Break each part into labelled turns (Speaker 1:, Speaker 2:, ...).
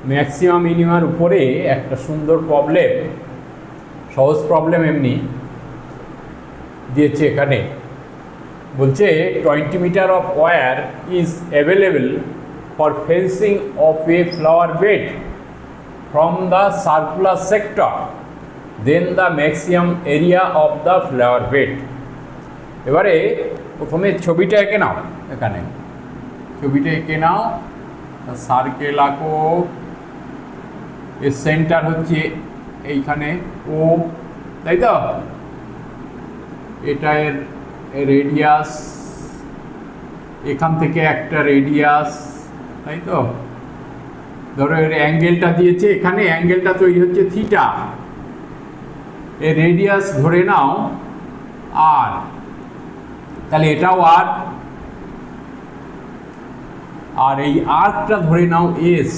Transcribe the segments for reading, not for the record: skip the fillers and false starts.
Speaker 1: Maximum মিনিমার উপরে একটা সুন্দর প্রবলেম, সহজ প্রবলেম এমনি দিয়েছে এখানে। বলছে 20 metre of wire is available for fencing of a flower bed from the circular sector, then the maximum area of the flower bed. এবারে প্রথমে ছবিটা এঁকে নাও, এখানে ছবিটা এঁকে নাও, সার্কেল আঁকো, এর সেন্টার হচ্ছে এইখানে ও, তাই তো? এটা এর রেডিয়াস, এখান থেকে একটা রেডিয়াস, তাই তো? ধরো এর অ্যাঙ্গেলটা দিয়েছে, এখানে অ্যাঙ্গেলটা তৈরি হচ্ছে থিটা, এর রেডিয়াস ধরে নাও আর, তাহলে এটাও আর, আর এই আর্কটা ধরে নাও এস।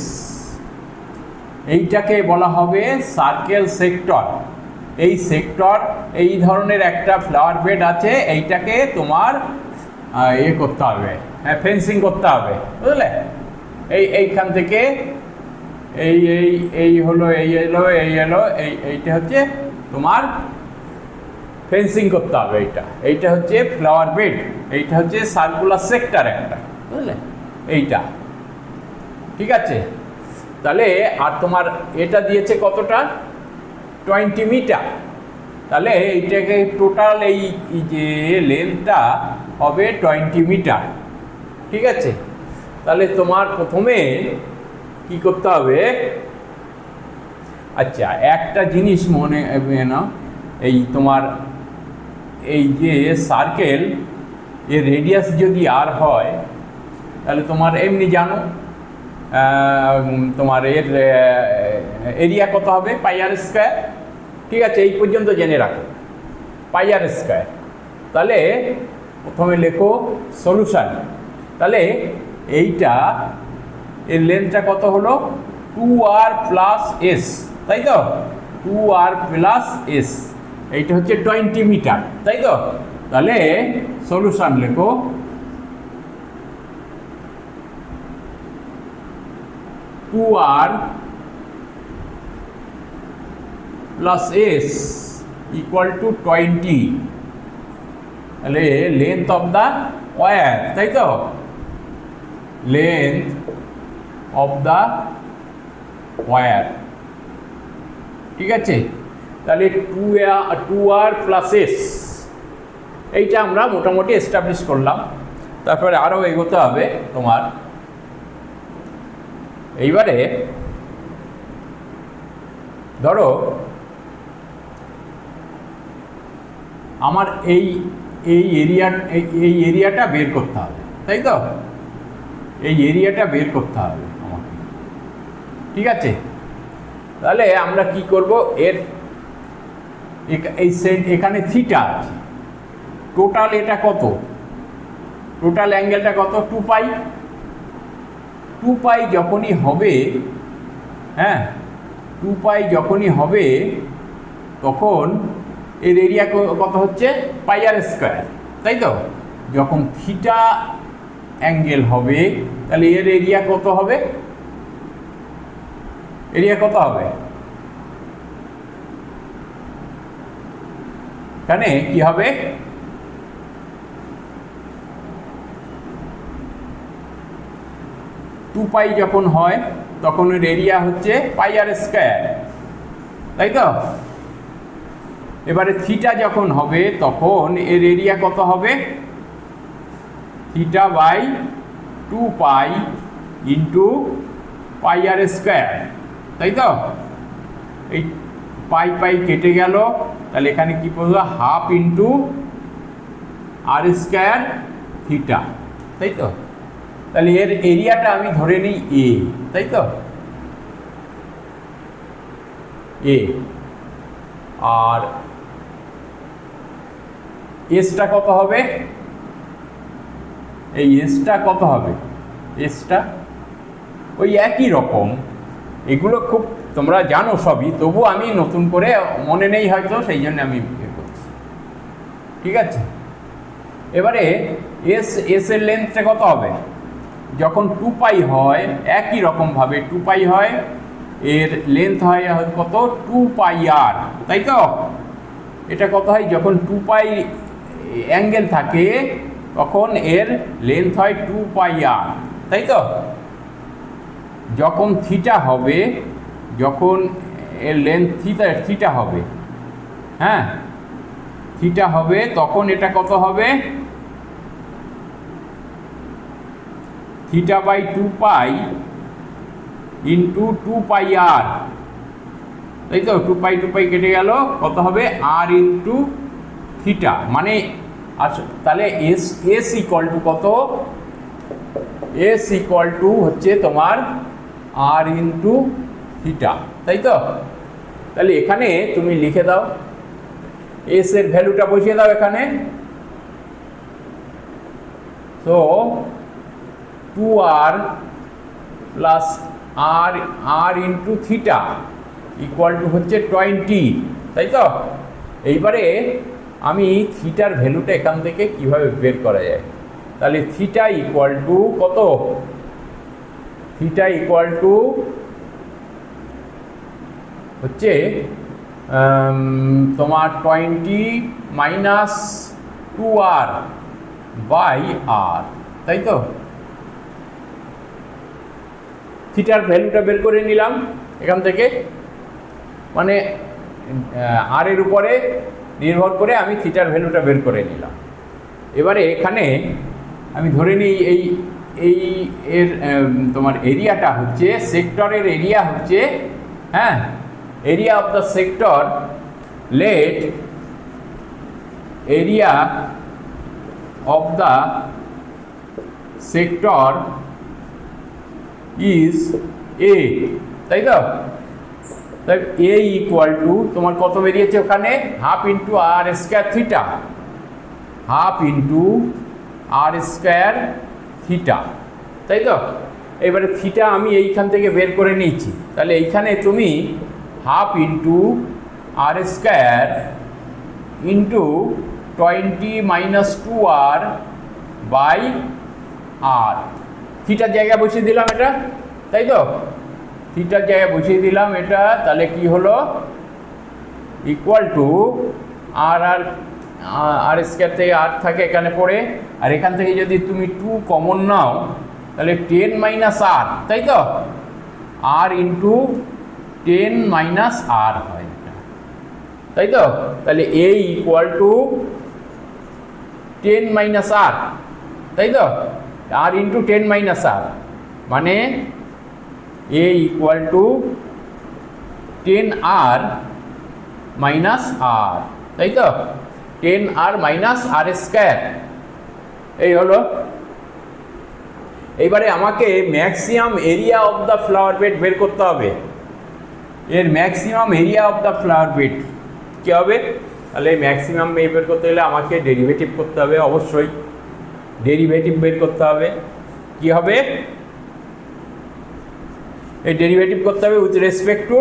Speaker 1: এইটাকে বলা হবে সার্কেল সেক্টর। এই সেক্টর, এই ধরনের একটা ফ্লাওয়ার বেড আছে, এইটাকে তোমার করতে হবে, ফেন্সিং করতে হবে, বুঝলে? এইখান থেকে এই এই এই হলো, এই এলো, এই এলো, এইটা হচ্ছে তোমার ফেন্সিং করতে হবে। এইটা হচ্ছে ফ্লাওয়ার বেড, এইটা হচ্ছে সার্কুলার সেক্টর একটা, বুঝলে? এইটা ঠিক আছে। তাহলে আর তোমার এটা দিয়েছে কতটা? 20 মিটার। তাহলে এইটাকে টোটাল এই যে লেন্থটা হবে 20 মিটার, ঠিক আছে। তাহলে তোমার প্রথমে কি করতে হবে? আচ্ছা, একটা জিনিস মনে নাও, এই তোমার এই যে সার্কেল, এর রেডিয়াস যদি আর হয়, তাহলে তোমার এমনি জানো তোমার এর এরিয়া কত হবে? পাই আর স্কোয়ার, ঠিক আছে? এই পর্যন্ত জেনে রাখো, পাই আর স্কোয়ার। তাহলে প্রথমে লেখো সলিউশন। তাহলে এইটা এর লেন্থটা কত হলো? 2r প্লাস এস, তাই তো? 2r প্লাস এস, এইটা হচ্ছে 20 মিটার, তাই তো? তাহলে সলিউশন লেখো, r plus S equal to 20। তাহলে লেন্থ অফ দ্য ওয়্যার, তাই তো? লেন্থ অফ দ্য ওয়্যার, ঠিক আছে। তাহলে 2r প্লাস এস, এইটা আমরা মোটামুটি এস্টাবলিশ করলাম। তারপরে আরও এগোতে হবে তোমার। এইবারে ধরো আমার এই এরিয়াটা বের করতে হবে, তাই তো? এই এরিয়াটা বের করতে হবে আমাকে, ঠিক আছে। তাহলে আমরা কি করব? এর এখানে থিটা আছে, টোটাল এটা কত? টোটাল অ্যাঙ্গেলটা কত? 2 পাই। 2 পাই যখনই হবে, হ্যাঁ, 2 পাই যখনই হবে, তখন এর এরিয়া কত হচ্ছে? পাই আর স্কোয়ার, তাই তো? যখন থিটা অ্যাঙ্গেল হবে, তাহলে এর এরিয়া কত হবে? এরিয়া কত হবে? এখানে কি হবে? টু পাই যখন হয় তখন এর এরিয়া হচ্ছে পাই আর স্কোয়ার, তাই তো? এবারে থিটা যখন হবে তখন এর এরিয়া কত হবে? Theta by 2 pi into pi r square, তাই তো? এই পাই পাই কেটে গেল, তাহলে এখানে কি পড়লো? Half into r square theta, তাই তো? তাহলে এর এরিয়াটা আমি ধরে নিই এ, তাই তো? এ, আর এসটা কত হবে? এই এসটা কত হবে? এসটা ওই একই রকম, এগুলো খুব তোমরা জানো সবই, তবু আমি নতুন করে মনে নেই হয়তো, সেই জন্য আমি করছি, ঠিক আছে। এবারে এস এর লেন্থটা কত হবে? যখন 2 পাই হয় একই রকমভাবে 2 পাই হয়, এর লেন্থ হয় কত 2 পাই আর, তাই তো? এটা কত হয় যখন 2 পাই অ্যাঙ্গেল থাকে তখন এর লেন্থ হয় 2 পাই আর, তাই তো? যখন থিটা হবে, যখন এর লেন্থ থিটা হবে, হ্যাঁ থিটা হবে, তখন এটা কত হবে থিটা বাই 2 পাই ইন্টু 2 পাই আর, তাই তো? 2 পাই কেটে গেল, কত হবে আর ইন্টু থিটা, মানে আচ্ছা তাহলে এস ইকুয়াল টু কত, এস ইকুয়াল টু হচ্ছে তোমার আর ইন্টু থিটা, তাই তো? তাহলে এখানে তুমি লিখে দাও, এস এর ভ্যালুটা বসিয়ে দাও এখানে। তো 2r plus r into theta equal to হচ্ছে 20, তাই তো? এইবারে আমি থিটার ভ্যালুটা এখান থেকে কিভাবে বের করা যায়, তাহলে থিটা ইকুয়াল টু কত, থিটা ইকুয়াল টু হচ্ছে তোমার 20 মাইনাস 2r বাই আর, তাই তো? থিটার ভ্যালুটা বের করে নিলাম এখান থেকে, মানে আর এর উপরে নির্ভর করে আমি থিটার ভ্যালুটা বের করে নিলাম। এবারে এখানে আমি ধরে নিই এই এর তোমার এরিয়াটা হচ্ছে, সেক্টরের এরিয়া হচ্ছে, হ্যাঁ area of the sector, let area of the sector is A, তাই তো? তাই এ ইকুয়াল টু তোমার কত বেরিয়েছে ওখানে, half into r square theta, half into r square theta, তাই তো? এবারে থিটা আমি এইখান থেকে বের করে নিয়েছি, তাহলে এইখানে তুমি half into r square into 20 minus 2r by r, থিটার জায়গায় বসিয়ে দিলাম এটা, তাই তো? থিটার জায়গায় বসিয়ে দিলাম এটা, তাহলে কি হলো ইকুয়াল টু আর স্কোয়ার থেকে আর থাকে এখানে পড়ে, আর এখান থেকে যদি তুমি 2 কমন নাও তাহলে 10 মাইনাস আর, তাই তো? আর ইন্টু 10 মাইনাস আর হয়, তাই তো? তাহলে এ ইকুয়াল টু 10 মাইনাস আর, তাই তো? আর ইন্টু 10 মাইনাস আর, মানে এ ইকুয়াল টু 10r মাইনাস আর, তাই তো? 10r মাইনাস আর স্কোয়ার, এই হলো। এইবারে আমাকে maximum area of the flower bed বের করতে হবে। এর maximum area of the flower bed কী হবে, তাহলে ম্যাক্সিমাম বের করতে গেলে আমাকে ডেরিভেটিভ করতে হবে, অবশ্যই ডেরিভেটিভ বের করতে হবে। কি হবে, এই ডেরিভেটিভ করতে হবে with respect to,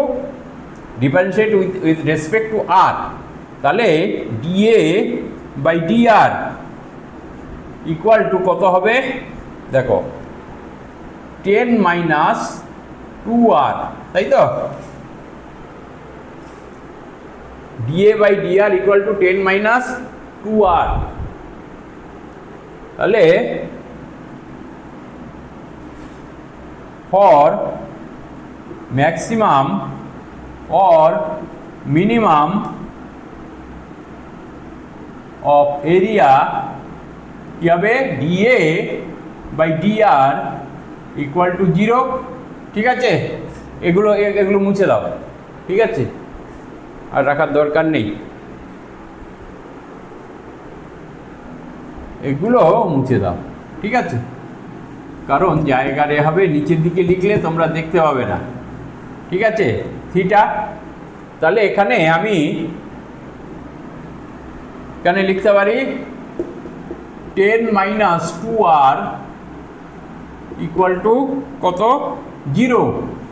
Speaker 1: differentiate with respect to r, তাহলে DA by DR equal to কত হবে দেখো 10 মাইনাস 2r, তাই তো? DA by DR equal to 10 minus 2r, তাহলে for maximum or minimum of area কি হবে dA by dr equal to 0, ঠিক আছে? এগুলো মুছে দাও, ঠিক আছে? আর রাখার দরকার নেই, এগুলো মুছে দাও, ঠিক আছে? কারণ জায়গারে হবে, নিচের দিকে লিখলে তোমরা দেখতে পাবে না, ঠিক আছে? থিটা, তাহলে এখানে আমি এখানে লিখতে পারি 10 মাইনাস 2r ইকুয়াল টু কত 0,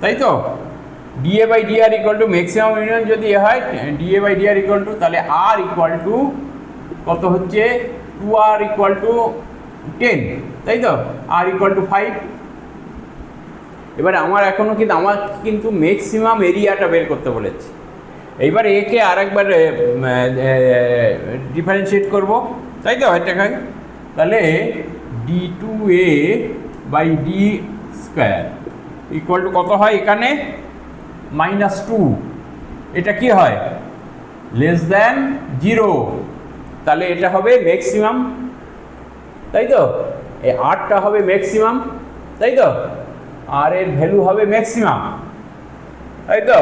Speaker 1: তাই তো? DA by DR equal to maximum union যদি এ হয় d A by DR equal to, তাহলে আর ইকুয়াল টু কত হচ্ছে 2r ইকুয়াল টু 10, তাই তো? আর ইকুয়াল টু 5, এবারে আমার এখনও কিন্তু আমার কিন্তু ম্যাক্সিমাম এরিয়াটা বের করতে বলেছে। এইবার একে আরেকবার ডিফারেন্সিয়েট করব, তাই তো এটাকে। তাহলে d2a by d square equal to কত হয় এখানে? -2। এটা কি হয়? Less than 0। তাহলে এটা হবে ম্যাক্সিমাম, তাই তো। এই আরটা হবে ম্যাক্সিমাম, তাই তো। আর এর ভ্যালু হবে ম্যাক্সিমাম, তাই তো।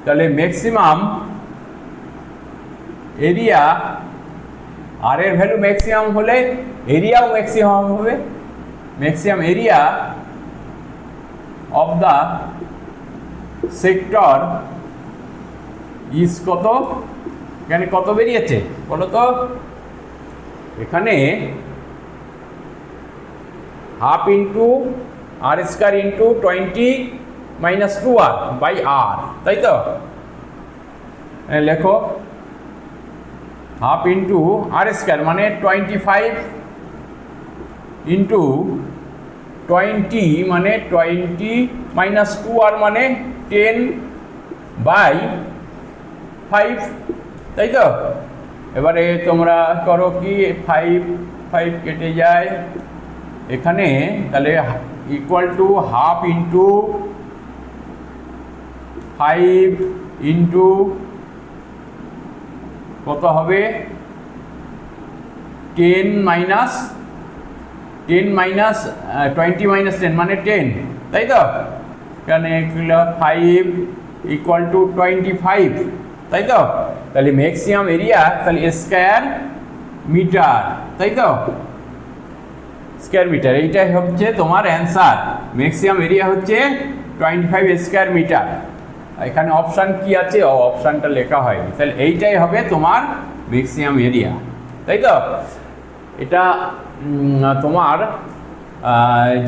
Speaker 1: তাহলে ম্যাক্সিমাম এরিয়া, আর এর ভ্যালু ম্যাক্সিমাম হলে এরিয়াও ম্যাক্সিমাম হবে। Maximum area of the sector is কত? এখানে কত বেরিয়েছে বলো তো? এখানে half into r square into 20 minus 2r by r, তাই তো। লেখো হাফ ইন্টু আর স্কোয়ার মানে 25 ইন্টু 20 মানে 20 মাইনাস 2r মানে 10 বাই 5, তাই তো। এবারে তোমরা করো কি, 5 কেটে যায় এখানে, তাহলে equal to half into 5 into কত হবে? 10 মাইনাস 20 মাইনাস 10 মানে 10, তাই তো। এখানে 5 ইকুয়াল টু 25, তাই তো। তাহলে ম্যাক্সিমাম এরিয়া তাহলে স্কয়ার মিটার, তাই তো। স্কয়ার মিটার, এইটাই হচ্ছে তোমার অ্যান্সার। ম্যাক্সিমাম এরিয়া হচ্ছে 25 স্কয়ার মিটার। এখানে অপশান কি আছে? অপশানটা লেখা হয়নি, তাহলে এইটাই হবে তোমার ম্যাক্সিমাম এরিয়া, তাই তো। এটা তোমার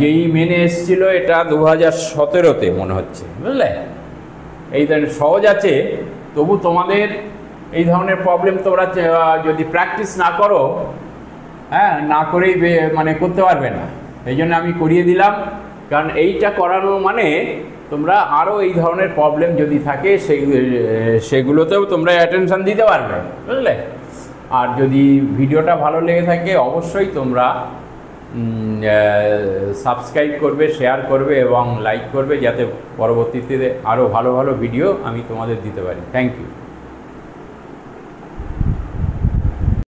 Speaker 1: যেই মেনে এসেছিলো এটা 2017-তে মনে হচ্ছে, বুঝলে। এই ধরনের সহজ আছে, তবু তোমাদের এই ধরনের প্রবলেম তোমরা যদি প্র্যাকটিস না করো, হ্যাঁ, না করেই মানে করতে পারবে না। এই জন্য আমি করিয়ে দিলাম, কারণ এইটা করানো মানে তোমরা আরও এই ধরনের প্রবলেম যদি থাকে সেগুলোতেও তোমরা অ্যাটেনশন দিতে পারবে, বুঝলে। আর যদি ভিডিওটা ভালো লেগে থাকে অবশ্যই তোমরা সাবস্ক্রাইব করবে, শেয়ার করবে এবং লাইক করবে, যাতে পরবর্তীতে আরও ভালো ভালো ভিডিও আমি তোমাদের দিতে পারি। Thank you.